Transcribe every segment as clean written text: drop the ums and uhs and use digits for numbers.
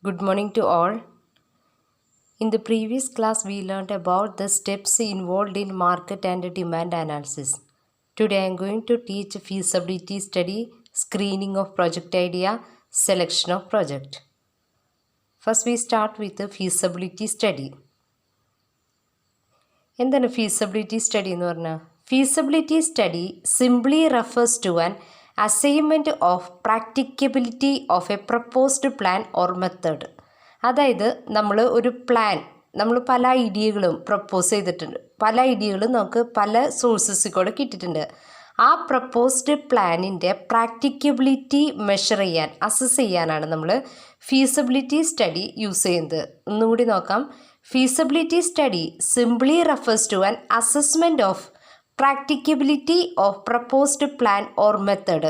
Good morning to all. In the previous class, we learned about the steps involved in market and demand analysis. Today, I am going to teach feasibility study, screening of project idea, selection of project. First, we start with the feasibility study. എന്താണ് feasibility study എന്ന് പറഞ്ഞാൽ? Feasibility study simply refers to an assessment of practicability of a proposed plan or method. അതായത് നമ്മൾ ഒരു plan നമ്മൾ പല ഐഡിയകളും propose ചെയ്തിട്ടുണ്ട്, പല ഐഡിയകളും നമുക്ക് പല സോഴ്സസിൽ കൂടെ കിട്ടിയിട്ടുണ്ട്. ആ പ്രപ്പോസ്ഡ് പ്ലാനിൻ്റെ പ്രാക്ടിക്കബിലിറ്റി മെഷർ ചെയ്യാൻ, അസസ് ചെയ്യാനാണ് നമ്മൾ ഫീസിബിലിറ്റി സ്റ്റഡി യൂസ് ചെയ്യുന്നത്. ഒന്നുകൂടി നോക്കാം. Feasibility study simply refers to an assessment of practicability of proposed plan or method.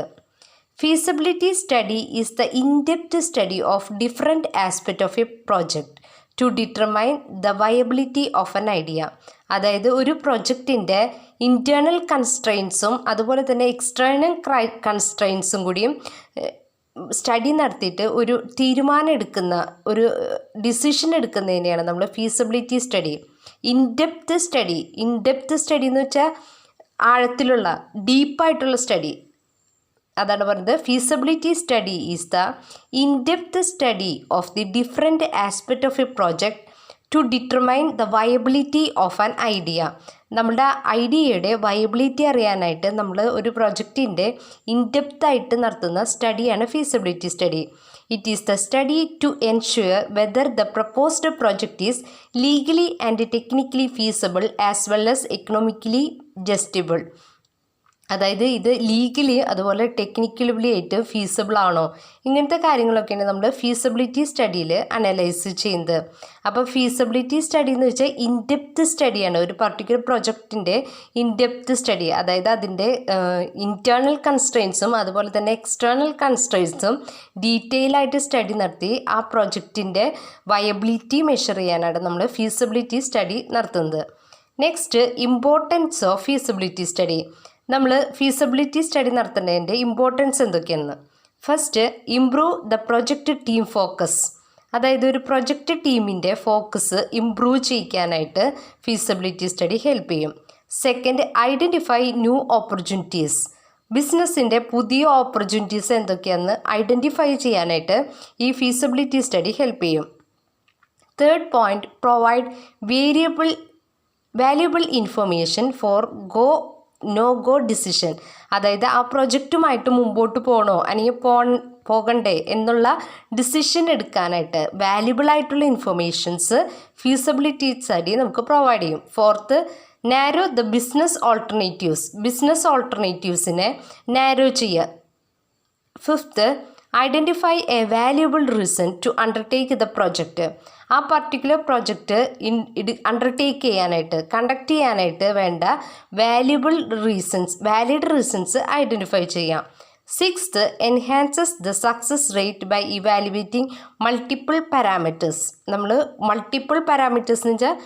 Feasibility study is the in-depth study of different aspects of a project to determine the viability of an idea. അതായത് ഒരു പ്രൊജക്റ്റിൻ്റെ internal കൺസ്ട്രെയിൻസും അതുപോലെ തന്നെ external കൺസ്ട്രെയിൻസും കൂടിയും study നടത്തിയിട്ട് ഒരു തീരുമാനം എടുക്കുന്ന, ഒരു ഡിസിഷൻ എടുക്കുന്നതിനെയാണ് നമ്മൾ ഫീസിബിലിറ്റി സ്റ്റഡി. ഇൻഡെപ്ത് സ്റ്റഡി എന്ന് വെച്ചാൽ ആഴത്തിലുള്ള, ഡീപ്പായിട്ടുള്ള സ്റ്റഡി. അതാണ് പറയുന്നത് feasibility study is the in depth study of the different aspect of a project to determine the viability of an idea. നമ്മുടെ ഐഡിയയുടെ വയബിലിറ്റി അറിയാനായിട്ട് നമ്മൾ ഒരു പ്രൊജക്റ്റിൻ്റെ ഇൻഡെപ്തായിട്ട് നടത്തുന്ന സ്റ്റഡിയാണ് feasibility study. It is the study to ensure whether the proposed project is legally and technically feasible as well as economically justifiable. അതായത് ഇത് ലീഗലി അതുപോലെ ടെക്നിക്കലി ആയിട്ട് ഫീസിബിൾ ആണോ, ഇങ്ങനത്തെ കാര്യങ്ങളൊക്കെയാണ് നമ്മൾ ഫീസിബിലിറ്റി സ്റ്റഡിയിൽ അനലൈസ് ചെയ്യുന്നത്. അപ്പോൾ ഫീസിബിലിറ്റി സ്റ്റഡി എന്ന് വെച്ചാൽ ഇൻഡെപ്ത് സ്റ്റഡിയാണ്. ഒരു പർട്ടിക്കുലർ പ്രൊജക്റ്റിൻ്റെ ഇൻഡെപ്ത് സ്റ്റഡി, അതായത് അതിൻ്റെ ഇൻറ്റേർണൽ കൺസ്ട്രെയിൻസും അതുപോലെ തന്നെ എക്സ്റ്റേണൽ കൺസ്ട്രെയിൻസും ഡീറ്റെയിൽ ആയിട്ട് സ്റ്റഡി നടത്തി ആ പ്രൊജക്റ്റിൻ്റെ വയബിലിറ്റി മെഷർ ചെയ്യാനാണ് നമ്മൾ ഫീസിബിലിറ്റി സ്റ്റഡി നടത്തുന്നത്. Next, importance of feasibility study. നമ്മൾ ഫീസിബിലിറ്റി സ്റ്റഡി നടത്തേണ്ടതിൻ്റെ ഇമ്പോർട്ടൻസ് എന്തൊക്കെയാണ്? First, improve the project team focus. അതായത് ഒരു പ്രൊജക്റ്റ് ടീമിൻ്റെ ഫോക്കസ് ഇംപ്രൂവ് ചെയ്യിക്കാനായിട്ട് ഫീസിബിലിറ്റി സ്റ്റഡി ഹെൽപ്പ് ചെയ്യും. Second, identify new opportunities. ബിസിനസ്സിൻ്റെ പുതിയ ഓപ്പർച്യൂണിറ്റീസ് എന്തൊക്കെയാണെന്ന് ഐഡൻറ്റിഫൈ ചെയ്യാനായിട്ട് ഈ ഫീസിബിലിറ്റി സ്റ്റഡി ഹെൽപ്പ് ചെയ്യും. Third point, provide valuable information for no go decision. അതായത് ആ പ്രൊജക്റ്റുമായിട്ട് മുമ്പോട്ട് പോകണോ അല്ലെങ്കിൽ പോകണ്ടേ എന്നുള്ള ഡിസിഷൻ എടുക്കാനായിട്ട് വാല്യുബിൾ ആയിട്ടുള്ള ഇൻഫർമേഷൻസ് ഫീസിബിലിറ്റി സ്റ്റഡി നമുക്ക് പ്രൊവൈഡ് ചെയ്യും. ഫോർത്ത്, നാരോ ദ ബിസിനസ് ഓൾട്ടർനേറ്റീവ്സിനെ നാരോ ചെയ്യുക. Fifth, identify a valuable reason to undertake the project. ആ പർട്ടിക്കുലർ പ്രൊജക്റ്റ് അണ്ടർടേക്ക് ചെയ്യാനായിട്ട്, കണ്ടക്ട് ചെയ്യാനായിട്ട് വേണ്ട വാലിഡ് റീസൺസ് ഐഡൻറ്റിഫൈ ചെയ്യാം. Sixth, enhances the success rate by evaluating multiple parameters. നമ്മൾ multiple parameters എന്ന് വെച്ചാൽ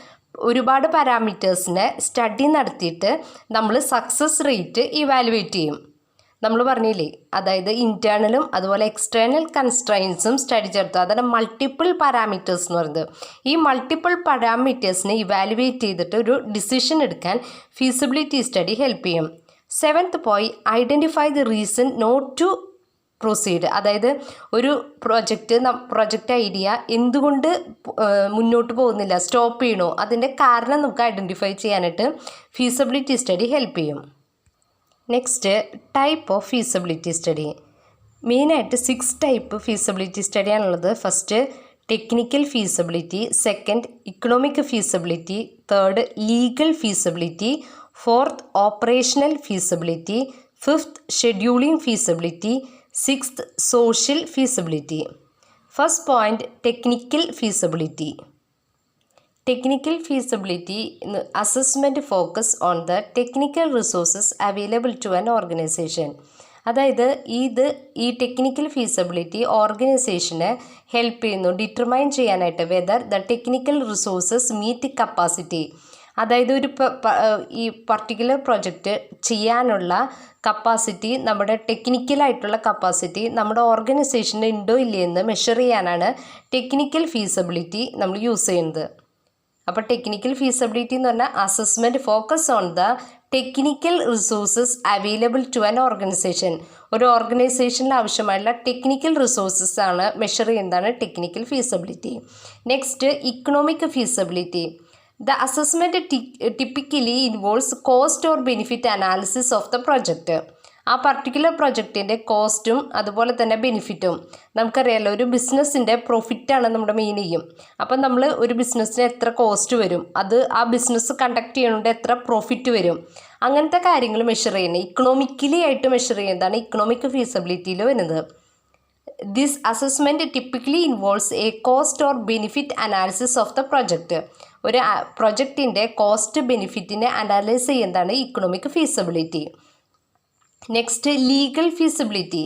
ഒരുപാട് പാരാമീറ്റേഴ്സിനെ സ്റ്റഡി നടത്തിയിട്ട് നമ്മൾ സക്സസ് റേറ്റ് ഇവാലുവേറ്റ് ചെയ്യും. നമ്മൾ പറഞ്ഞില്ലേ, അതായത് ഇൻറ്റേർണലും അതുപോലെ എക്സ്റ്റേണൽ കൺസ്ട്രെയിൻസും സ്റ്റഡി ചേർത്ത്, അതാണ് മൾട്ടിപ്പിൾ പാരാമീറ്റേഴ്സ് എന്ന് പറയുന്നത്. ഈ മൾട്ടിപ്പിൾ പാരാമീറ്റേഴ്സിനെ ഇവാലുവേറ്റ് ചെയ്തിട്ട് ഒരു ഡിസിഷൻ എടുക്കാൻ ഫീസിബിലിറ്റി സ്റ്റഡി ഹെൽപ്പ് ചെയ്യും. Seventh identify the reason not to proceed. അതായത് ഒരു പ്രൊജക്റ്റ് ഐഡിയ എന്തുകൊണ്ട് മുന്നോട്ട് പോകുന്നില്ല, സ്റ്റോപ്പ് ചെയ്യണോ, അതിൻ്റെ കാരണം നമുക്ക് ഐഡൻറ്റിഫൈ ചെയ്യാനായിട്ട് ഫീസിബിലിറ്റി സ്റ്റഡി ഹെൽപ്പ് ചെയ്യും. Next, type of feasibility study. മെയിനായിട്ട് 6 ടൈപ്പ് ഫീസിബിലിറ്റി സ്റ്റഡിയാണുള്ളത്. First, technical feasibility. Second, economic feasibility. Third, legal feasibility. Fourth, operational feasibility. Fifth, scheduling feasibility. Sixth, social feasibility. First point, technical feasibility. Technical feasibility assessment focus on the technical resources available to an organization. അതായത് ഈ technical feasibility ഓർഗനൈസേഷനെ help ചെയ്യുന്നു determine ചെയ്യാനായിട്ട് whether the technical resources meet capacity. അതായത് ഈ particular project ചെയ്യാനുള്ള capacity, നമ്മുടെ ടെക്നിക്കലായിട്ടുള്ള capacity നമ്മുടെ ഓർഗനൈസേഷനിൽ ഉണ്ടോ ഇല്ലയെന്ന് മെഷർ ചെയ്യാനാണ് ടെക്നിക്കൽ ഫീസിബിലിറ്റി നമ്മൾ യൂസ് ചെയ്യുന്നത്. അപ്പോൾ ടെക്നിക്കൽ ഫീസിബിലിറ്റി എന്ന് പറഞ്ഞാൽ assessment focus on the technical resources available to an organisation. ഒരു ഓർഗനൈസേഷനിൽ ആവശ്യമായുള്ള ടെക്നിക്കൽ റിസോഴ്സസ് ആണ് മെഷർ ചെയ്യുന്നതാണ് technical feasibility. Next, economic feasibility. The assessment typically involves cost or benefit analysis of the project. ആ particular പ്രൊജക്റ്റിൻ്റെ കോസ്റ്റും അതുപോലെ തന്നെ ബെനിഫിറ്റും. നമുക്കറിയാമല്ലോ, ഒരു ബിസിനസ്സിൻ്റെ പ്രോഫിറ്റാണ് നമ്മുടെ മെയിൻ ചെയ്യും. അപ്പം നമ്മൾ ഒരു ബിസിനസ്സിന് എത്ര കോസ്റ്റ് വരും, അത് ആ ബിസിനസ് കണ്ടക്ട് ചെയ്യുന്നതുകൊണ്ട് എത്ര പ്രോഫിറ്റ് വരും, അങ്ങനത്തെ കാര്യങ്ങൾ മെഷർ ചെയ്യുന്നത് ഇക്കണോമിക്കലി ആയിട്ട് മെഷർ ചെയ്യുന്നതാണ് ഇക്കണോമിക് ഫീസിബിലിറ്റിയിൽ വരുന്നത്. This assessment typically involves A cost or benefit analysis of the project. ഒരു പ്രൊജക്റ്റിൻ്റെ കോസ്റ്റ് ബെനിഫിറ്റിനെ അനാലൈസ് ചെയ്യുന്നതാണ് economic feasibility. Next, legal feasibility.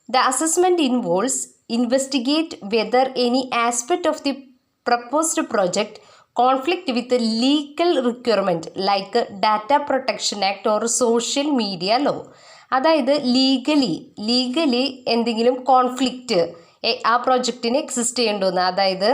The assessment involves investigate whether any aspect of the proposed project conflict with the legal requirement like Data Protection Act or Social Media Law. അതായത് legally എന്തെങ്കിലും conflict ആ പ്രൊജക്റ്റിന് exist ചെയ്യേണ്ടതെന്ന്. അതായത്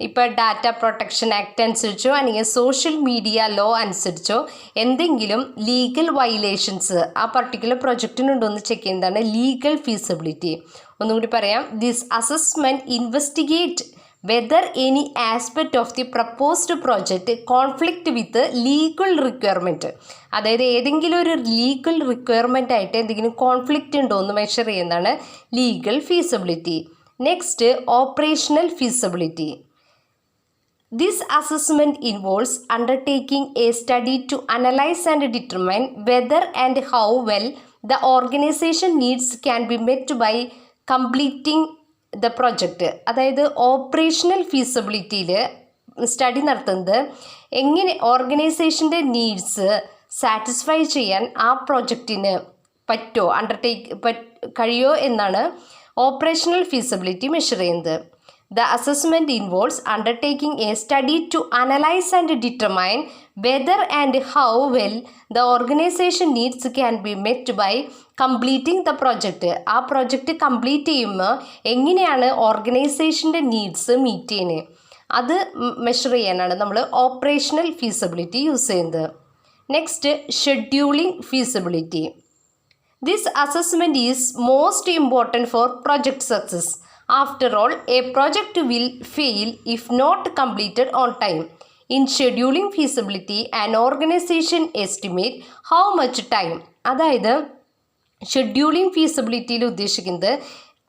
ഇപ്പോൾ data protection act അനുസരിച്ചോ അല്ലെങ്കിൽ social media law അനുസരിച്ചോ എന്തെങ്കിലും legal violations ആ particular പ്രൊജക്റ്റിനുണ്ടോ എന്ന് ചെക്ക് ചെയ്യുന്നതാണ് ലീഗൽ ഫീസിബിലിറ്റി. ഒന്നുകൂടി പറയാം. This assessment investigate whether any aspect of the proposed project conflict with legal requirement. അതായത് ഏതെങ്കിലും ഒരു ലീഗൽ റിക്വയർമെൻ്റ് ആയിട്ട് എന്തെങ്കിലും കോൺഫ്ലിക്റ്റ് ഉണ്ടോ എന്ന് മെഷർ ചെയ്യുന്നതാണ് legal feasibility. Next, operational feasibility. This assessment involves undertaking a study to analyse and determine whether and how well the organisation needs can be met by completing the project. അതായത് operational ഫീസിബിലിറ്റിയിൽ study നടത്തുന്നത് എങ്ങനെ ഓർഗനൈസേഷൻ്റെ needs satisfy ചെയ്യാൻ ആ പ്രൊജക്റ്റിന് കഴിയോ എന്നാണ് operational feasibility measure ചെയ്യുന്നത്. The assessment involves undertaking a study to analyse and determine whether and how well the organisation needs can be met by completing the project. ആ പ്രൊജക്റ്റ് കംപ്ലീറ്റ് ചെയ്യുമ്പോൾ എങ്ങനെയാണ് ഓർഗനൈസേഷൻ്റെ needs meet ചെയ്യുന്നത് അത് measure ചെയ്യാനാണ് നമ്മൾ operational feasibility use ചെയ്യുന്നത്. Next, scheduling feasibility. This assessment is most important for project success. After all, a project will fail if not completed on time. In scheduling feasibility, an organization estimate how much time. അതായത് scheduling ഫീസിബിലിറ്റിയിൽ ഉദ്ദേശിക്കുന്നത്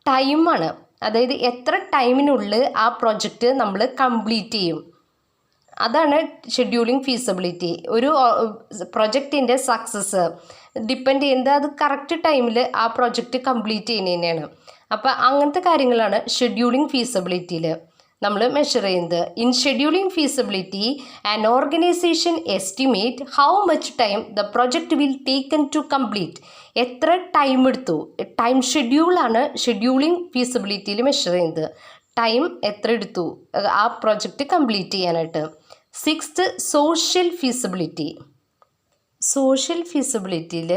ടൈമാണ്. അതായത് എത്ര ടൈമിനുള്ളിൽ ആ project നമ്മൾ complete ചെയ്യും, അതാണ് scheduling feasibility. ഒരു പ്രൊജക്റ്റിൻ്റെ സക്സസ് ഡിപ്പെൻഡ് ചെയ്യുന്നത് അത് കറക്റ്റ് ടൈമിൽ ആ പ്രൊജക്റ്റ് കംപ്ലീറ്റ് ചെയ്യുന്നതിനാണ്. അപ്പോൾ അങ്ങനത്തെ കാര്യങ്ങളാണ് ഷെഡ്യൂളിംഗ് ഫീസിബിലിറ്റിയിൽ നമ്മൾ മെഷർ ചെയ്യുന്നത്. In scheduling feasibility an organisation estimate how much time the project will taken to complete. എത്ര ടൈം എടുത്തു, ടൈം ഷെഡ്യൂളാണ് ഷെഡ്യൂളിംഗ് ഫീസിബിലിറ്റിയിൽ മെഷർ ചെയ്യുന്നത്. ടൈം എത്ര എടുത്തു ആ പ്രൊജക്റ്റ് കംപ്ലീറ്റ് ചെയ്യാനായിട്ട്. Sixth, social feasibility. സോഷ്യൽ ഫീസിബിലിറ്റിയിൽ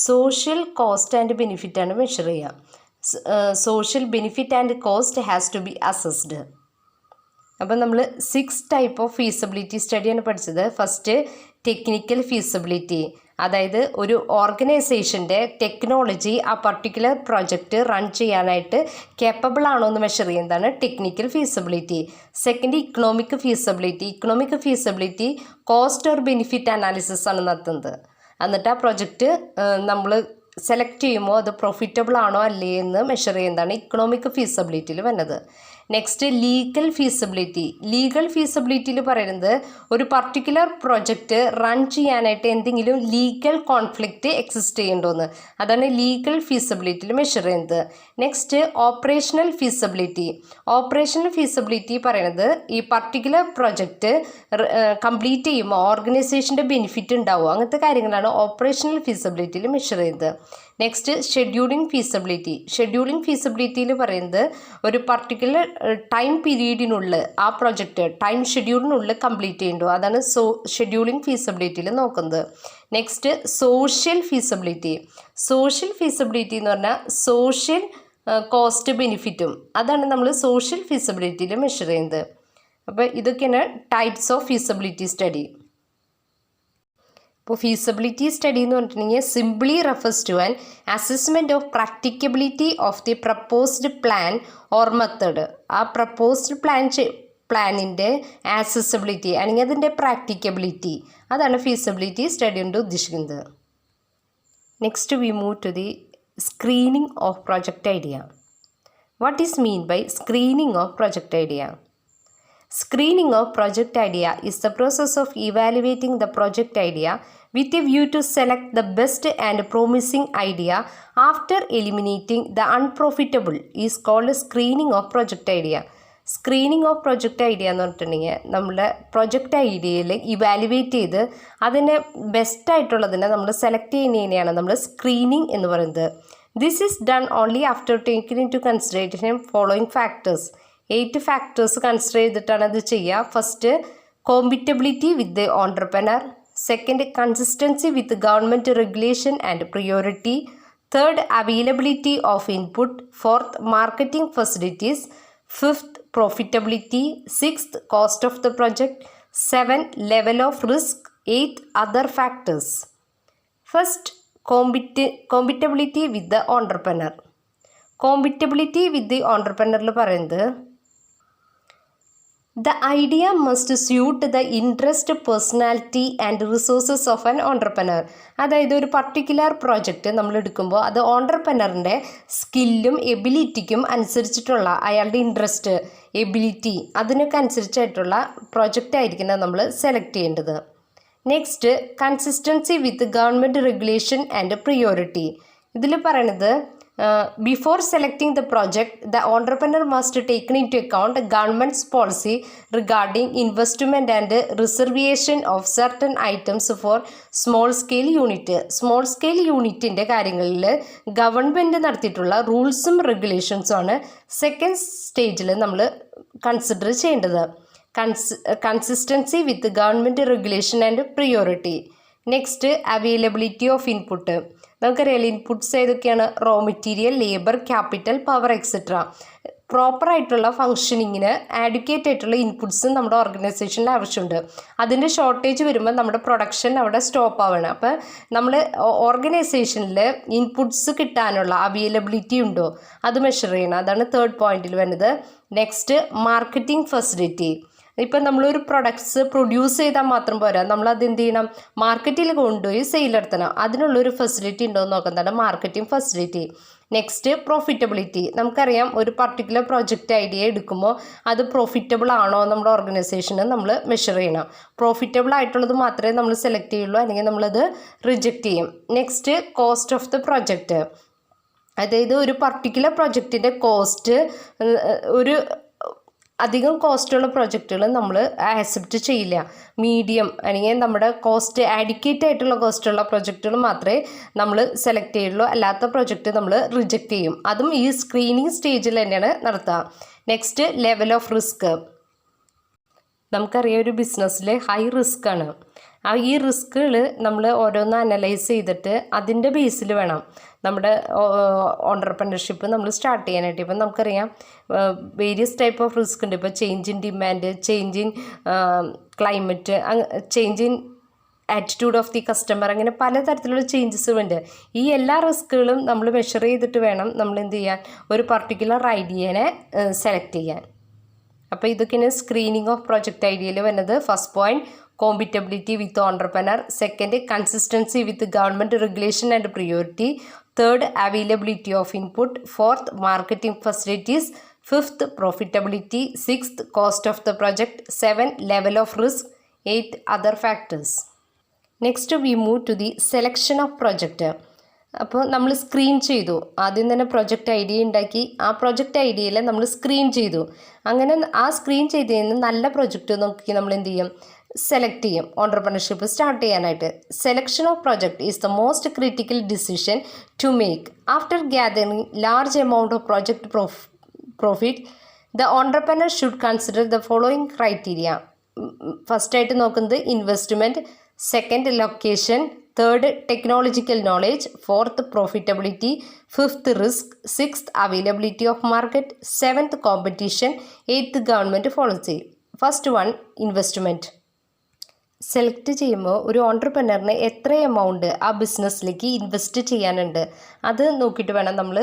സോഷ്യൽ കോസ്റ്റ് ആൻഡ് ബെനിഫിറ്റാണ് മെഷർ ചെയ്യുക. Social benefit and cost has to be assessed. അപ്പം നമ്മൾ 6 ടൈപ്പ് ഓഫ് ഫീസിബിലിറ്റി സ്റ്റഡിയാണ് പഠിച്ചത്. First, technical feasibility. അതായത് ഒരു ഓർഗനൈസേഷൻ്റെ ടെക്നോളജി ആ പർട്ടിക്കുലർ പ്രൊജക്റ്റ് റൺ ചെയ്യാനായിട്ട് കേപ്പബിൾ ആണോ എന്ന് മെഷർ ചെയ്യുന്നതാണ് technical feasibility. Second, economic feasibility. Economic feasibility cost or benefit analysis ആണ് നടത്തുന്നത്. എന്നിട്ട് ആ പ്രൊജക്റ്റ് നമ്മൾ സെലക്ട് ചെയ്യുമ്പോൾ അത് പ്രോഫിറ്റബിൾ ആണോ അല്ലേ എന്ന് മെഷർ ചെയ്യുന്നതാണ് ഇക്കണോമിക് ഫീസിബിലിറ്റിയിൽ വരുന്നത്. Next, legal feasibility. ലീഗൽ ഫീസിബിലിറ്റിയിൽ പറയുന്നത് ഒരു പർട്ടിക്കുലർ പ്രൊജക്റ്റ് റൺ ചെയ്യാനായിട്ട് എന്തെങ്കിലും ലീഗൽ കോൺഫ്ലിക്റ്റ് എക്സിസ്റ്റ് ചെയ്യണ്ടോന്ന്, അതാണ് ലീഗൽ ഫീസിബിലിറ്റിയിൽ മെഷർ ചെയ്യുന്നത്. Next, operational feasibility. Operational feasibility പറയുന്നത് ഈ പർട്ടിക്കുലർ പ്രൊജക്റ്റ് കംപ്ലീറ്റ് ചെയ്യുമ്പോൾ ഓർഗനൈസേഷൻ്റെ ബെനിഫിറ്റ് ഉണ്ടാവും, അങ്ങനത്തെ കാര്യങ്ങളാണ് ഓപ്പറേഷണൽ ഫീസിബിലിറ്റിയിൽ മെഷർ ചെയ്യുന്നത്. നെക്സ്റ്റ് ഷെഡ്യൂളിംഗ് ഫീസിബിലിറ്റിയിൽ പറയുന്നത് ഒരു പർട്ടിക്കുലർ ടൈം പീരീഡിനുള്ളിൽ ആ പ്രൊജക്റ്റ് ടൈം ഷെഡ്യൂളിനുള്ളിൽ കംപ്ലീറ്റ് ചെയ്യേണ്ടു. അതാണ് ഷെഡ്യൂളിംഗ് ഫീസിബിലിറ്റിയിൽ നോക്കുന്നത്. നെക്സ്റ്റ് സോഷ്യൽ ഫീസിബിലിറ്റി എന്ന് പറഞ്ഞാൽ സോഷ്യൽ കോസ്റ്റ് ബെനിഫിറ്റും അതാണ് നമ്മൾ സോഷ്യൽ ഫീസിബിലിറ്റിയിൽ മെഷർ ചെയ്യുന്നത്. അപ്പോൾ ഇതൊക്കെയാണ് ടൈപ്സ് ഓഫ് ഫീസിബിലിറ്റി സ്റ്റഡി. ഇപ്പോൾ ഫീസിബിലിറ്റി സ്റ്റഡി എന്ന് പറഞ്ഞിട്ടുണ്ടെങ്കിൽ simply refers to an assessment of practicability of the proposed plan or method. ആ പ്രപ്പോസ്ഡ് പ്ലാനിൻ്റെ ആക്സസിബിലിറ്റി അല്ലെങ്കിൽ അതിൻ്റെ പ്രാക്ടിക്കബിലിറ്റി അതാണ് ഫീസിബിലിറ്റി സ്റ്റഡി കൊണ്ട് ഉദ്ദേശിക്കുന്നത്. Next we move to the screening of project idea. What is mean by screening of project idea? Screening of project idea is the process of evaluating the project idea with a view to select the best and promising idea after eliminating the unprofitable is called screening of project idea. Screening of project idea എന്ന് പറഞ്ഞിട്ടുണ്ടെങ്കിൽ നമ്മുടെ project ഐഡിയയിൽ evaluate ചെയ്ത് അതിനെ ബെസ്റ്റായിട്ടുള്ളതിനെ നമ്മൾ select ചെയ്യുന്നതിനെയാണ് നമ്മൾ screening എന്ന് പറയുന്നത്. This is done only after taking into consideration following factors. 8 factors consider ചെയ്തിട്ടാണ് ഇത് ചെയ്യുക. First compatibility with the entrepreneur. Second consistency with government regulation and priority. Third availability of input. Fourth marketing facilities. Fifth profitability. Sixth cost of the project. 7 level of risk. 8 other factors. First compatibility with the entrepreneur. Compatibility with the ഓൺട്രപ്രനറിൽ പറയുന്നത് The idea must suit the interest, personality and resources of an entrepreneur. അതായത് ഒരു particular project നമ്മൾ എടുക്കുമ്പോൾ അത് ഓൺട്രപ്രനറിൻ്റെ സ്കില്ലും എബിലിറ്റിക്കും അനുസരിച്ചിട്ടുള്ള അയാളുടെ interest, ability അതിനൊക്കെ അനുസരിച്ചായിട്ടുള്ള പ്രോജക്റ്റ് ആയിരിക്കണം നമ്മൾ സെലക്ട് ചെയ്യേണ്ടത്. Next consistency with government regulation and priority. ഇതിൽ പറയണത് before selecting the project, the entrepreneur must take into account government's policy regarding investment and reservation of certain items for small scale unit. Small scale യൂണിറ്റിൻ്റെ കാര്യങ്ങളിൽ government നടത്തിയിട്ടുള്ള റൂൾസും റെഗുലേഷൻസും ആണ് second സ്റ്റേജിൽ നമ്മൾ consider ചെയ്യേണ്ടത്. Consistency with government regulation and priority. Next availability of input. നമുക്കറിയാലോ inputs ഏതൊക്കെയാണ്? Raw material, labour, capital, power etcetera. പ്രോപ്പറായിട്ടുള്ള ഫങ്ഷനിങ്ങിന് ആഡ്വക്കേറ്റ് ആയിട്ടുള്ള ഇൻപുട്സ് നമ്മുടെ ഓർഗനൈസേഷനിൽ ആവശ്യമുണ്ട്. അതിൻ്റെ ഷോർട്ടേജ് വരുമ്പോൾ നമ്മുടെ പ്രൊഡക്ഷൻ അവിടെ സ്റ്റോപ്പ് ആവണം. അപ്പോൾ നമ്മൾ ഓർഗനൈസേഷനിൽ ഇൻപുട്സ് കിട്ടാനുള്ള അവൈലബിലിറ്റി ഉണ്ടോ അത് മെഷർ ചെയ്യണം. അതാണ് തേർഡ് പോയിന്റിൽ വരുന്നത്. Next marketing facility. ഇപ്പം നമ്മളൊരു പ്രൊഡക്ട്സ് പ്രൊഡ്യൂസ് ചെയ്താൽ മാത്രം പോരാ, നമ്മളത് എന്ത് ചെയ്യണം? മാർക്കറ്റിൽ കൊണ്ടുപോയി സെയിൽ നടത്തണം. അതിനുള്ളൊരു ഫെസിലിറ്റി ഉണ്ടോ എന്ന് നോക്കുന്നതാണ് മാർക്കറ്റിംഗ് ഫെസിലിറ്റി. Next profitability. നമുക്കറിയാം ഒരു പർട്ടിക്കുലർ പ്രോജക്റ്റ് ഐഡിയ എടുക്കുമ്പോൾ അത് പ്രോഫിറ്റബിൾ ആണോ നമ്മുടെ ഓർഗനൈസേഷന് നമ്മൾ മെഷർ ചെയ്യണം. പ്രോഫിറ്റബിൾ ആയിട്ടുള്ളത് മാത്രമേ നമ്മൾ സെലക്ട് ചെയ്യുള്ളൂ, അല്ലെങ്കിൽ നമ്മളത് റിജക്റ്റ് ചെയ്യും. Next cost of the project. അതായത് ഒരു പർട്ടിക്കുലർ പ്രൊജക്റ്റിൻ്റെ കോസ്റ്റ് ഒരു അധികം കോസ്റ്റുള്ള പ്രൊജക്റ്റുകൾ നമ്മൾ ആക്സെപ്റ്റ് ചെയ്യില്ല. മീഡിയം അല്ലെങ്കിൽ നമ്മുടെ കോസ്റ്റ് ആഡിക്വേറ്റ് ആയിട്ടുള്ള കോസ്റ്റുള്ള പ്രൊജക്റ്റുകൾ മാത്രമേ നമ്മൾ സെലക്ട് ചെയ്യുള്ളൂ. അല്ലാത്ത പ്രൊജക്റ്റ് നമ്മൾ റിജക്റ്റ് ചെയ്യും. അതും ഈ സ്ക്രീനിങ് സ്റ്റേജിൽ തന്നെയാണ് നടത്തുക. Next level of risk. നമുക്കറിയാം ഒരു ബിസിനസ്സിൽ ഹൈ റിസ്ക് ആണ്. ഈ റിസ്കുകൾ നമ്മൾ ഓരോന്ന് അനലൈസ് ചെയ്തിട്ട് അതിൻ്റെ ബേസിൽ വേണം നമ്മുടെ ഓൺട്രപ്രനർഷിപ്പ് നമ്മൾ സ്റ്റാർട്ട് ചെയ്യാനായിട്ട്. ഇപ്പം നമുക്കറിയാം വേരിയസ് ടൈപ്പ് ഓഫ് റിസ്ക് ഉണ്ട്. ഇപ്പോൾ change in demand, change in climate, change in attitude of the customer, അങ്ങനെ പലതരത്തിലുള്ള ചേഞ്ചസും ഉണ്ട്. ഈ എല്ലാ റിസ്കുകളും നമ്മൾ മെഷർ ചെയ്തിട്ട് വേണം നമ്മൾ എന്ത് ചെയ്യാൻ, ഒരു പർട്ടിക്കുലർ ഐഡിയനെ സെലക്ട് ചെയ്യാൻ. അപ്പോൾ ഇതൊക്കെയാണ് സ്ക്രീനിങ് ഓഫ് പ്രൊജക്റ്റ് ഐഡിയയിൽ വരുന്നത്. First point compatibility with entrepreneur. Second consistency with government regulation and priority. Third availability of input. Fourth marketing facilities. Fifth profitability. Sixth cost of the project. 7 level of risk. 8 other factors. Next we move to the selection of project. അപ്പോൾ നമ്മൾ screen ചെയ്തു. ആദ്യം തന്നെ project idea ഉണ്ടാക്കി. ആ project ഐഡിയയിൽ നമ്മൾ screen ചെയ്തു. അങ്ങനെ ആ സ്ക്രീൻ ചെയ്തതിന് നല്ല പ്രൊജക്റ്റ് നോക്കി നമ്മൾ എന്ത് ചെയ്യും, സെലക്ട് ചെയ്യും ഓണ്ടർപ്രണർഷിപ്പ് സ്റ്റാർട്ട് ചെയ്യാനായിട്ട്. Selection of project is the most critical decision to make. After gathering large amount of project profit the entrepreneur should consider the following criteria. ഫസ്റ്റായിട്ട് നോക്കുന്നത് investment, second location, third technological knowledge, fourth profitability, fifth risk, sixth availability of market, seventh competition, eighth government policy. First one investment. Select ചെയ്യുമ്പോൾ ഒരു ഓണ്ടർപ്രണറിന് എത്ര amount ആ ബിസിനസ്സിലേക്ക് invest ചെയ്യാനുണ്ട് അത് നോക്കിയിട്ട് വേണം നമ്മൾ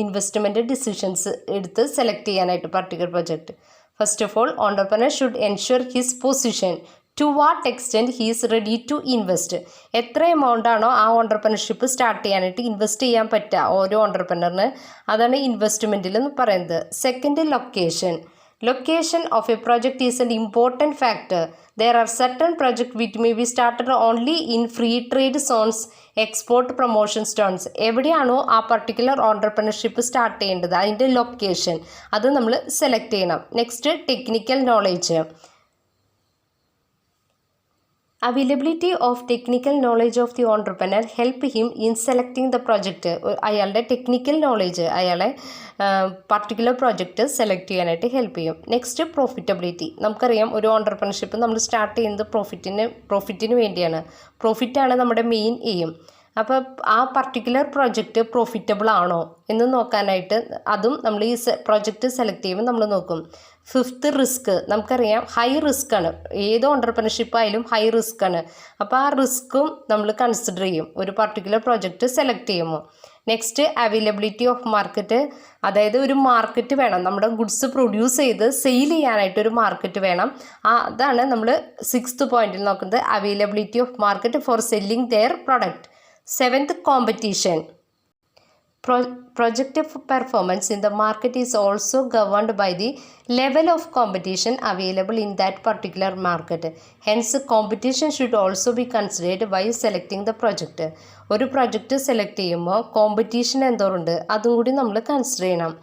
ഇൻവെസ്റ്റ്മെൻറ്റ് ഡിസിഷൻസ് എടുത്ത് സെലക്ട് ചെയ്യാനായിട്ട് particular project. First of all entrepreneur should ensure his position to what extent he is ready to invest. എത്ര എമൗണ്ട് ആണോ ആ ഓണ്ടർപ്രണർഷിപ്പ് സ്റ്റാർട്ട് ചെയ്യാനായിട്ട് ഇൻവെസ്റ്റ് ചെയ്യാൻ പറ്റുക ഓരോ ഓണ്ടർപ്രണറിന്, അതാണ് ഇൻവെസ്റ്റ്മെൻറ്റിൽ എന്ന് പറയുന്നത്. Second location. Location of a project is an important factor. There are certain projects which may be started only in free trade zones, export promotion zones. എവിടെയാണോ ആ പർട്ടിക്കുലർ ഓണ്ടർപ്രണർഷിപ്പ് സ്റ്റാർട്ട് ചെയ്യേണ്ടത് അതിൻ്റെ ലൊക്കേഷൻ അത് നമ്മൾ സെലക്ട് ചെയ്യണം. Next technical knowledge. Availability of technical knowledge of the entrepreneur help him in selecting the project. അയാളുടെ technical knowledge അയാളെ particular project select ചെയ്യാനായിട്ട് ഹെൽപ്പ് ചെയ്യും. Next profitability. നമുക്കറിയാം ഒരു ഓണ്ടർപ്രണർഷിപ്പ് നമ്മൾ സ്റ്റാർട്ട് ചെയ്യുന്നത് പ്രോഫിറ്റിന് വേണ്ടിയാണ്. പ്രോഫിറ്റാണ് നമ്മുടെ മെയിൻ എയിം. അപ്പോൾ ആ പർട്ടിക്കുലർ പ്രൊജക്റ്റ് പ്രോഫിറ്റബിൾ ആണോ എന്ന് നോക്കാനായിട്ട് അതും നമ്മൾ ഈ പ്രൊജക്റ്റ് സെലക്ട് ചെയ്യുമ്പോൾ നമ്മൾ നോക്കും. Fifth risk. നമുക്കറിയാം ഹൈ റിസ്ക് ആണ്, ഏത് ഓണ്ടർപ്രണർഷിപ്പ് ആയാലും ഹൈ റിസ്ക് ആണ്. അപ്പോൾ ആ റിസ്ക്കും നമ്മൾ കൺസിഡർ ചെയ്യും ഒരു പർട്ടിക്കുലർ പ്രൊജക്റ്റ് സെലക്ട് ചെയ്യുമ്പോൾ. Next availability of market. അതായത് ഒരു മാർക്കറ്റ് വേണം, നമ്മുടെ ഗുഡ്സ് പ്രൊഡ്യൂസ് ചെയ്ത് സെയിൽ ചെയ്യാനായിട്ടൊരു മാർക്കറ്റ് വേണം. അതാണ് നമ്മൾ സിക്സ്ത് പോയിന്റിൽ നോക്കുന്നത്, availability of market for selling their product. Seventh competition. Project performance in the market is also governed by the level of competition available in that particular market. Hence, competition should also be considered while selecting the project. ഒരു project select ചെയ്യുമ്പോൾ competition എന്തോറുണ്ട് അതും കൂടി നമ്മൾ consider ചെയ്യണം.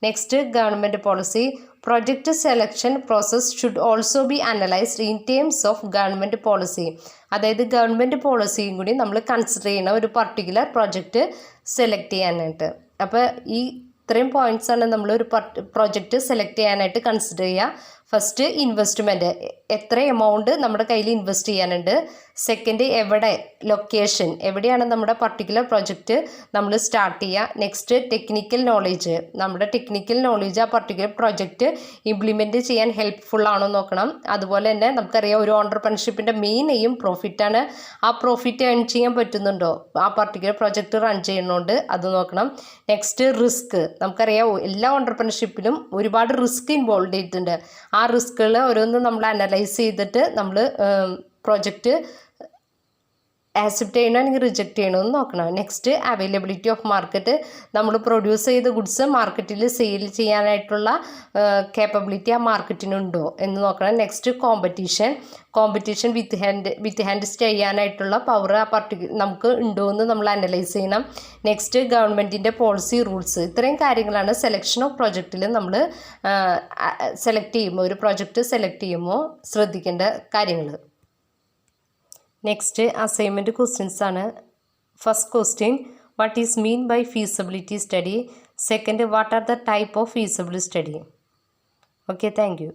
Next government policy. Project selection process should also be analyzed in terms of government policy. അതായത് government പോളിസിയും കൂടി നമ്മൾ consider ചെയ്യണം ഒരു പർട്ടിക്കുലർ പ്രൊജക്റ്റ് സെലക്ട് ചെയ്യാനായിട്ട്. അപ്പോൾ ഈ ഇത്രയും പോയിൻറ്റ്സാണ് നമ്മൾ ഒരു പ്രൊജക്റ്റ് സെലക്ട് ചെയ്യാനായിട്ട് കൺസിഡർ ചെയ്യുക. ഫസ്റ്റ് ഇൻവെസ്റ്റ്മെൻറ്റ്, എത്ര എമൗണ്ട് നമ്മുടെ കയ്യിൽ ഇൻവെസ്റ്റ് ചെയ്യാനുണ്ട്. സെക്കൻഡ് എവിടെ, ലൊക്കേഷൻ, എവിടെയാണ് നമ്മുടെ പർട്ടിക്കുലർ പ്രൊജക്റ്റ് നമ്മൾ സ്റ്റാർട്ട് ചെയ്യുക. നെക്സ്റ്റ് ടെക്നിക്കൽ നോളേജ്, നമ്മുടെ ടെക്നിക്കൽ നോളേജ് ആ പർട്ടിക്കുലർ പ്രൊജക്റ്റ് ഇംപ്ലിമെൻറ്റ് ചെയ്യാൻ ഹെൽപ്ഫുൾ ആണോ നോക്കണം. അതുപോലെ തന്നെ നമുക്കറിയാം ഒരു ഓണ്ടർപ്രണർഷിപ്പിൻ്റെ മെയിൻ എയിം പ്രോഫിറ്റാണ്. ആ പ്രോഫിറ്റ് ഏൺ ചെയ്യാൻ പറ്റുന്നുണ്ടോ ആ പർട്ടിക്കുലർ പ്രൊജക്റ്റ് റൺ ചെയ്യുന്നുണ്ട് അത് നോക്കണം. Next risk. നമുക്കറിയാം എല്ലാ ഓണ്ടർപ്രണർഷിപ്പിലും ഒരുപാട് റിസ്ക് ഇൻവോൾവ് ചെയ്തിട്ടുണ്ട്. ആ റിസ്കുകൾ ഓരോന്നും നമ്മൾ അനലൈസ് ചെയ്തിട്ട് നമ്മൾ പ്രൊജക്റ്റ് ആക്സെപ്റ്റ് ചെയ്യണോ അല്ലെങ്കിൽ റിജക്റ്റ് ചെയ്യണമെന്ന് നോക്കണം. Next availability of market. നമ്മൾ പ്രൊഡ്യൂസ് ചെയ്ത ഗുഡ്സ് മാർക്കറ്റിൽ സെയിൽ ചെയ്യാനായിട്ടുള്ള കേപ്പബിലിറ്റി ആ മാർക്കറ്റിനുണ്ടോ എന്ന് നോക്കണം. നെക്സ്റ്റ് കോമ്പറ്റീഷൻ വിത്ത് ഹാൻഡ് ചെയ്യാനായിട്ടുള്ള പവർ ആ നമുക്ക് ഉണ്ടോ എന്ന് നമ്മൾ അനലൈസ് ചെയ്യണം. നെക്സ്റ്റ് ഗവൺമെൻറ്റിൻ്റെ പോളിസി റൂൾസ്. ഇത്രയും കാര്യങ്ങളാണ് സെലക്ഷൻ ഓഫ് പ്രൊജക്റ്റിൽ നമ്മൾ സെലക്ട് ചെയ്യുമ്പോൾ ഒരു പ്രൊജക്റ്റ് സെലക്ട് ചെയ്യുമ്പോൾ ശ്രദ്ധിക്കേണ്ട കാര്യങ്ങൾ. നെക്സ്റ്റ് അസൈൻമെൻറ്റ് ക്വസ്റ്റ്യൻസ് ആണ്. First question, what is mean by feasibility study. Second, what are the type of feasible study. Okay, thank U.